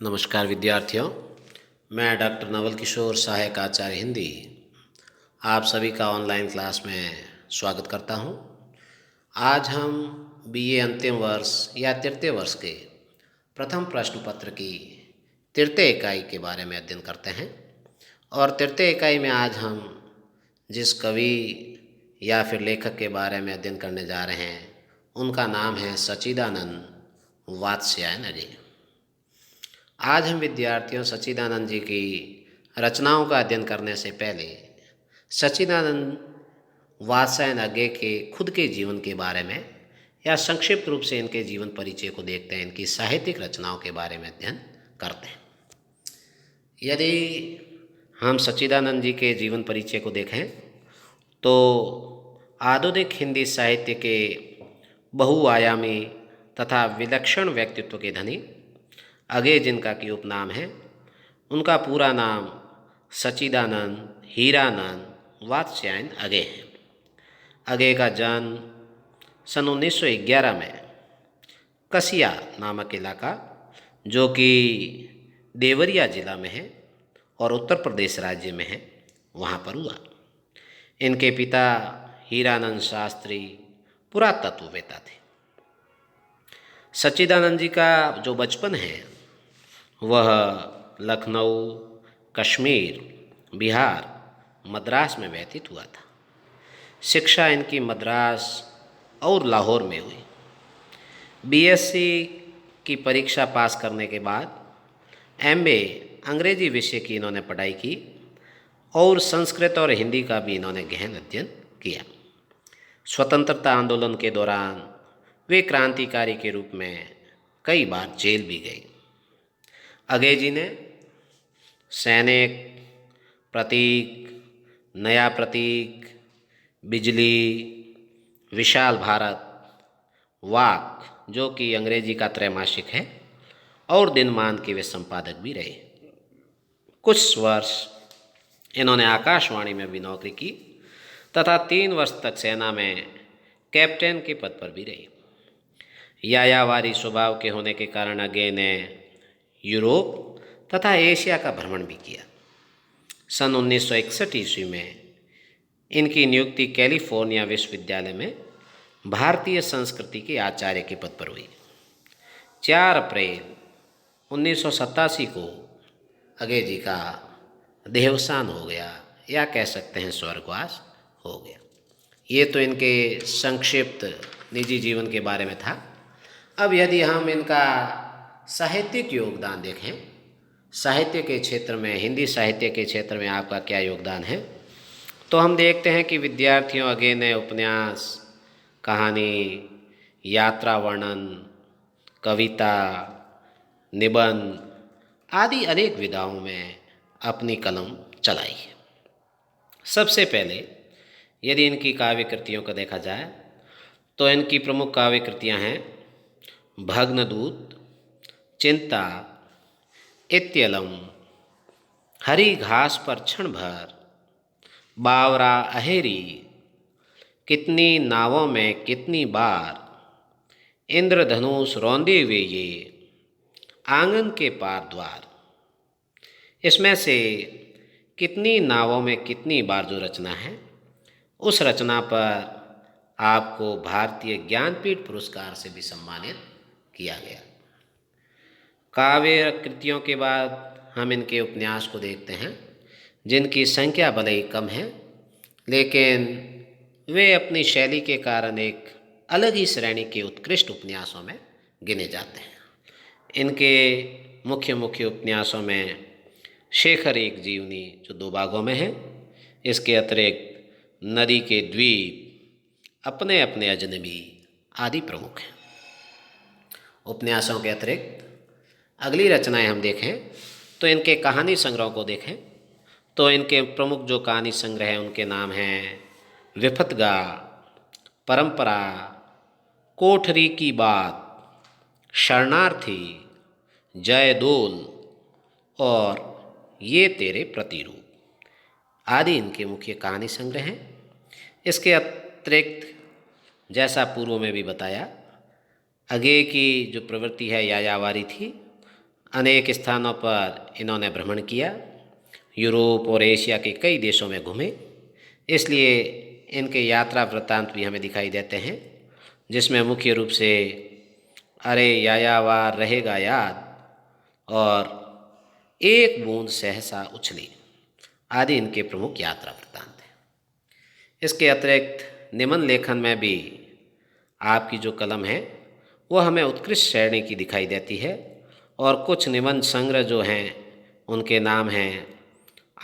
नमस्कार विद्यार्थियों, मैं डॉक्टर नवल किशोर, सहायक आचार्य हिंदी, आप सभी का ऑनलाइन क्लास में स्वागत करता हूं। आज हम बीए अंतिम वर्ष या तृतीय वर्ष के प्रथम प्रश्न पत्र की तृतीय इकाई के बारे में अध्ययन करते हैं। और तृतीय इकाई में आज हम जिस कवि या फिर लेखक के बारे में अध्ययन करने जा रहे हैं उनका नाम है सच्चिदानंद वात्स्यायन अगे। आज हम विद्यार्थियों सच्चिदानंद जी की रचनाओं का अध्ययन करने से पहले सच्चिदानंद वात्स्यायन अगे के खुद के जीवन के बारे में या संक्षिप्त रूप से इनके जीवन परिचय को देखते हैं, इनकी साहित्यिक रचनाओं के बारे में अध्ययन करते हैं। यदि हम सच्चिदानंद जी के जीवन परिचय को देखें तो आधुनिक हिंदी साहित्य के बहुआयामी तथा विलक्षण व्यक्तित्व के धनी अगे जिनका की उपनाम है, उनका पूरा नाम सच्चिदानंद हीरानंद वात्स्यायन अगे है। अगे का जन्म सन 1911 में कसिया नामक इलाका जो कि देवरिया जिला में है और उत्तर प्रदेश राज्य में है, वहाँ पर हुआ। इनके पिता हीरानंद शास्त्री पुरातत्ववेत्ता थे। सच्चिदानंद जी का जो बचपन है वह लखनऊ, कश्मीर, बिहार, मद्रास में व्यतीत हुआ था। शिक्षा इनकी मद्रास और लाहौर में हुई। बीएससी की परीक्षा पास करने के बाद एमए अंग्रेजी विषय की इन्होंने पढ़ाई की और संस्कृत और हिंदी का भी इन्होंने गहन अध्ययन किया। स्वतंत्रता आंदोलन के दौरान वे क्रांतिकारी के रूप में कई बार जेल भी गए। अगे जी ने सैनिक, प्रतीक, नया प्रतीक, बिजली, विशाल भारत, वाक जो कि अंग्रेजी का त्रैमासिक है, और दिनमान के वे संपादक भी रहे। कुछ वर्ष इन्होंने आकाशवाणी में भी नौकरी की तथा 3 वर्ष तक सेना में कैप्टन के पद पर भी रहे। यायावारी स्वभाव के होने के कारण अगे ने यूरोप तथा एशिया का भ्रमण भी किया। सन 1961 ईस्वी में इनकी नियुक्ति कैलिफोर्निया विश्वविद्यालय में भारतीय संस्कृति के आचार्य के पद पर हुई। 4 अप्रैल 1987 को अगे जी का देहावसान हो गया, या कह सकते हैं स्वर्गवास हो गया। ये तो इनके संक्षिप्त निजी जीवन के बारे में था। अब यदि हम इनका साहित्यिक योगदान देखें, साहित्य के क्षेत्र में, हिंदी साहित्य के क्षेत्र में आपका क्या योगदान है, तो हम देखते हैं कि विद्यार्थियों अगे ने उपन्यास, कहानी, यात्रा वर्णन, कविता, निबंध आदि अनेक विधाओं में अपनी कलम चलाई है। सबसे पहले यदि इनकी काव्य कृतियों को देखा जाए तो इनकी प्रमुख काव्य कृतियाँ हैं भग्नदूत, चिंता, इत्यलम, हरी घास पर क्षण भर, बावरा अहेरी, कितनी नावों में कितनी बार, इंद्रधनुष रौंदे हुए ये, आंगन के पार द्वार। इसमें से कितनी नावों में कितनी बार जो रचना है, उस रचना पर आपको भारतीय ज्ञानपीठ पुरस्कार से भी सम्मानित किया गया। काव्य कृतियों के बाद हम इनके उपन्यास को देखते हैं, जिनकी संख्या भले ही कम है, लेकिन वे अपनी शैली के कारण एक अलग ही श्रेणी के उत्कृष्ट उपन्यासों में गिने जाते हैं। इनके मुख्य मुख्य उपन्यासों में शेखर एक जीवनी जो 2 भागों में है, इसके अतिरिक्त नदी के द्वीप, अपने अपने अजनबी आदि प्रमुख हैं। उपन्यासों के अतिरिक्त अगली रचनाएं हम देखें तो इनके कहानी संग्रह को देखें तो इनके प्रमुख जो कहानी संग्रह हैं उनके नाम हैं विफतगा, परंपरा, कोठरी की बात, शरणार्थी, जयदोल और ये तेरे प्रतिरूप आदि इनके मुख्य कहानी संग्रह हैं। इसके अतिरिक्त जैसा पूर्व में भी बताया, अगे की जो प्रवृत्ति है यायावारी थी अनेक स्थानों पर इन्होंने भ्रमण किया, यूरोप और एशिया के कई देशों में घूमे। इसलिए इनके यात्रा वृत्तांत भी हमें दिखाई देते हैं, जिसमें मुख्य रूप से अरे यायावार रहेगा याद और एक बूंद सहसा उछली आदि इनके प्रमुख यात्रा वृत्तांत हैं। इसके अतिरिक्त निबंध लेखन में भी आपकी जो कलम है वो हमें उत्कृष्ट श्रेणी की दिखाई देती है, और कुछ निबंध संग्रह जो हैं उनके नाम हैं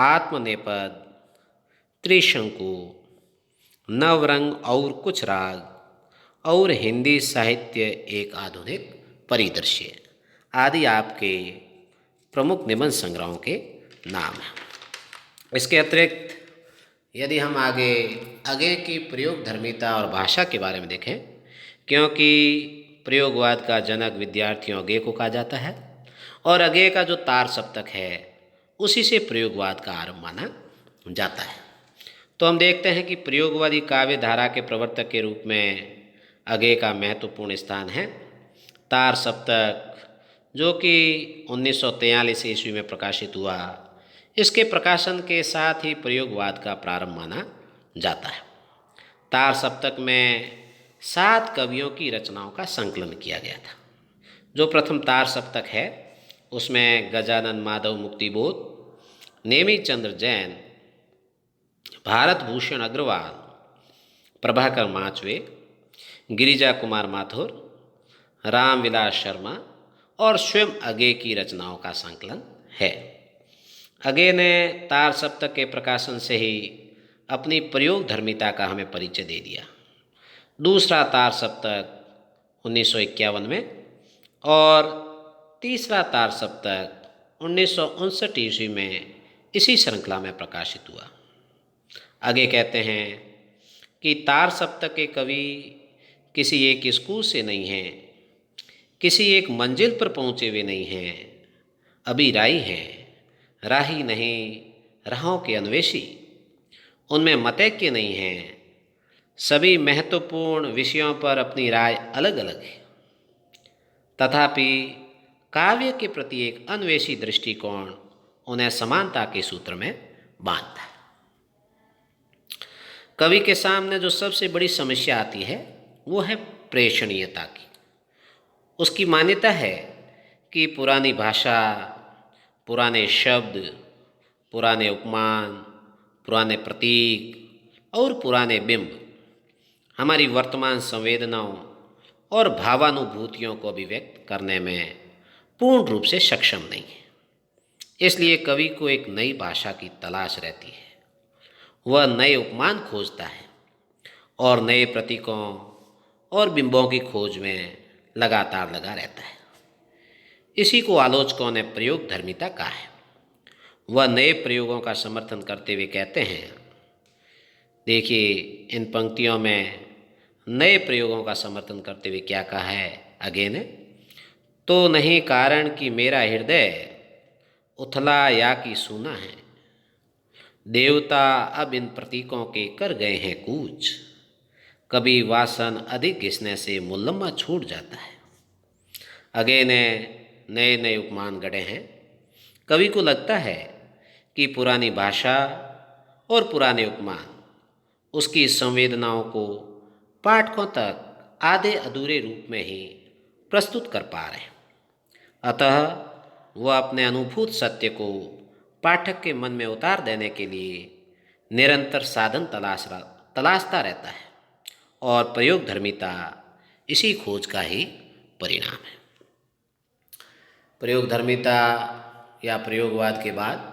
आत्मनेपद, त्रिशंकु, नवरंग और कुछ राग, और हिंदी साहित्य एक आधुनिक परिदृश्य आदि आपके प्रमुख निबंध संग्रहों के नाम हैं। इसके अतिरिक्त यदि हम आगे अगे की प्रयोग धर्मिता और भाषा के बारे में देखें, क्योंकि प्रयोगवाद का जनक विद्यार्थियों अगे को कहा जाता है, और अगे का जो तार सप्तक है उसी से प्रयोगवाद का आरंभ माना जाता है। तो हम देखते हैं कि प्रयोगवादी काव्य धारा के प्रवर्तक के रूप में अगे का महत्वपूर्ण स्थान है। तार सप्तक जो कि 1943 ईस्वी में प्रकाशित हुआ, इसके प्रकाशन के साथ ही प्रयोगवाद का प्रारंभ माना जाता है। तार सप्तक में 7 कवियों की रचनाओं का संकलन किया गया था। जो प्रथम तार सप्तक है उसमें गजानन माधव मुक्तिबोध, नेमी चंद्र जैन, भारत भूषण अग्रवाल, प्रभाकर माचवे, गिरिजा कुमार माथुर, रामविलास शर्मा और स्वयं अगे की रचनाओं का संकलन है। अगे ने तार सप्तक के प्रकाशन से ही अपनी प्रयोग धर्मिता का हमें परिचय दे दिया। दूसरा तार सप्तक 1951 में और तीसरा तार सप्तक 1959 ईस्वी में इसी श्रृंखला में प्रकाशित हुआ। आगे कहते हैं कि तार सप्तक के कवि किसी एक स्कूल से नहीं हैं, किसी एक मंजिल पर पहुँचे हुए नहीं हैं, अभी राही हैं, राही नहीं राहों के अन्वेषी, उनमें मतैक्य नहीं हैं, सभी महत्वपूर्ण विषयों पर अपनी राय अलग अलग है, तथापि काव्य के प्रति एक अन्वेषी दृष्टिकोण उन्हें समानता के सूत्र में बांधता है। कवि के सामने जो सबसे बड़ी समस्या आती है वो है प्रेषणीयता की। उसकी मान्यता है कि पुरानी भाषा, पुराने शब्द, पुराने उपमान, पुराने प्रतीक और पुराने बिंब हमारी वर्तमान संवेदनाओं और भावानुभूतियों को अभिव्यक्त करने में पूर्ण रूप से सक्षम नहीं है। इसलिए कवि को एक नई भाषा की तलाश रहती है। वह नए उपमान खोजता है और नए प्रतीकों और बिंबों की खोज में लगातार लगा रहता है। इसी को आलोचकों ने प्रयोग धर्मिता कहा है। वह नए प्रयोगों का समर्थन करते हुए कहते हैं, देखिए इन पंक्तियों में नए प्रयोगों का समर्थन करते हुए क्या कहा है अगे ने, तो नहीं कारण कि मेरा हृदय उथला या कि सूना है, देवता अब इन प्रतीकों के कर गए हैं कूच, कभी वासन अधिक घिसने से मुलम्मा छूट जाता है। अगे ने नए नए उपमान गढ़े हैं। कवि को लगता है कि पुरानी भाषा और पुराने उपमान उसकी संवेदनाओं को पाठकों तक आधे अधूरे रूप में ही प्रस्तुत कर पा रहे हैं। अतः वह अपने अनुभूत सत्य को पाठक के मन में उतार देने के लिए निरंतर साधन तलाशता रहता है, और प्रयोग धर्मिता इसी खोज का ही परिणाम है। प्रयोग धर्मिता या प्रयोगवाद के बाद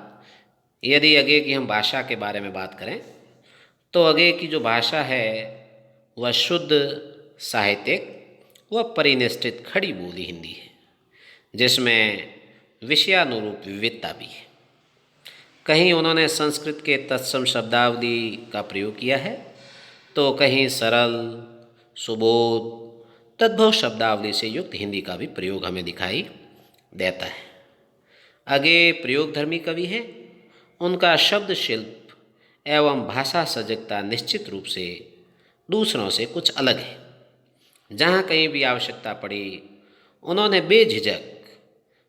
यदि अगे की हम भाषा के बारे में बात करें, तो अगे की जो भाषा है वह शुद्ध साहित्यिक व परिनिष्ठित खड़ी बोली हिंदी है, जिसमें विषयानुरूप विविधता भी है। कहीं उन्होंने संस्कृत के तत्सम शब्दावली का प्रयोग किया है, तो कहीं सरल, सुबोध, तद्भव शब्दावली से युक्त हिंदी का भी प्रयोग हमें दिखाई देता है। आगे प्रयोगधर्मी कवि हैं, उनका शब्द शिल्प एवं भाषा सजगता निश्चित रूप से दूसरों से कुछ अलग है। जहाँ कहीं भी आवश्यकता पड़ी, उन्होंने बेझिझक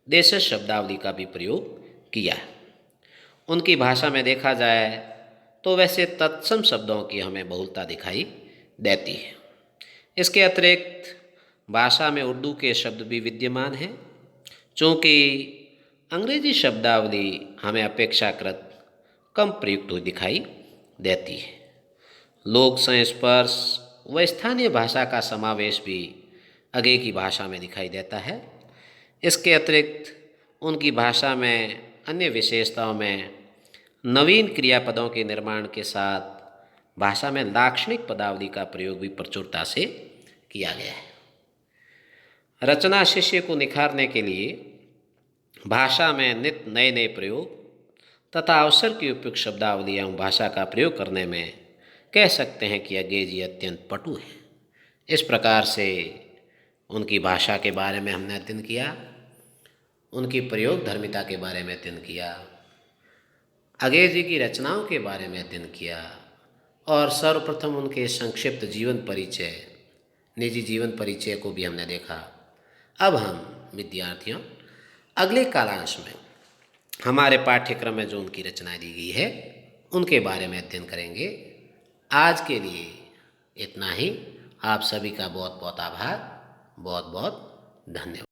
देशज शब्दावली का भी प्रयोग किया। उनकी भाषा में देखा जाए तो वैसे तत्सम शब्दों की हमें बहुलता दिखाई देती है। इसके अतिरिक्त भाषा में उर्दू के शब्द भी विद्यमान हैं, चूँकि अंग्रेजी शब्दावली हमें अपेक्षाकृत कम प्रयुक्त हुई दिखाई देती है। लोक संस्पर्श व स्थानीय भाषा का समावेश भी आगे की भाषा में दिखाई देता है। इसके अतिरिक्त उनकी भाषा में अन्य विशेषताओं में नवीन क्रियापदों के निर्माण के साथ भाषा में लाक्षणिक पदावली का प्रयोग भी प्रचुरता से किया गया है। रचना शिष्य को निखारने के लिए भाषा में नित्य नए नए प्रयोग तथा अवसर की उपयुक्त शब्दावली एवं भाषा का प्रयोग करने में कह सकते हैं कि अंग्रेजी जी अत्यंत पटु है। इस प्रकार से उनकी भाषा के बारे में हमने अध्ययन किया, उनकी प्रयोग धर्मिता के बारे में अध्ययन किया, अंग्रेजी जी की रचनाओं के बारे में अध्ययन किया और सर्वप्रथम उनके संक्षिप्त जीवन परिचय, निजी जीवन परिचय को भी हमने देखा। अब हम विद्यार्थियों अगले कालांश में हमारे पाठ्यक्रम में जो उनकी रचनाएं दी गई है उनके बारे में अध्ययन करेंगे। आज के लिए इतना ही। आप सभी का बहुत बहुत आभार, बहुत बहुत धन्यवाद।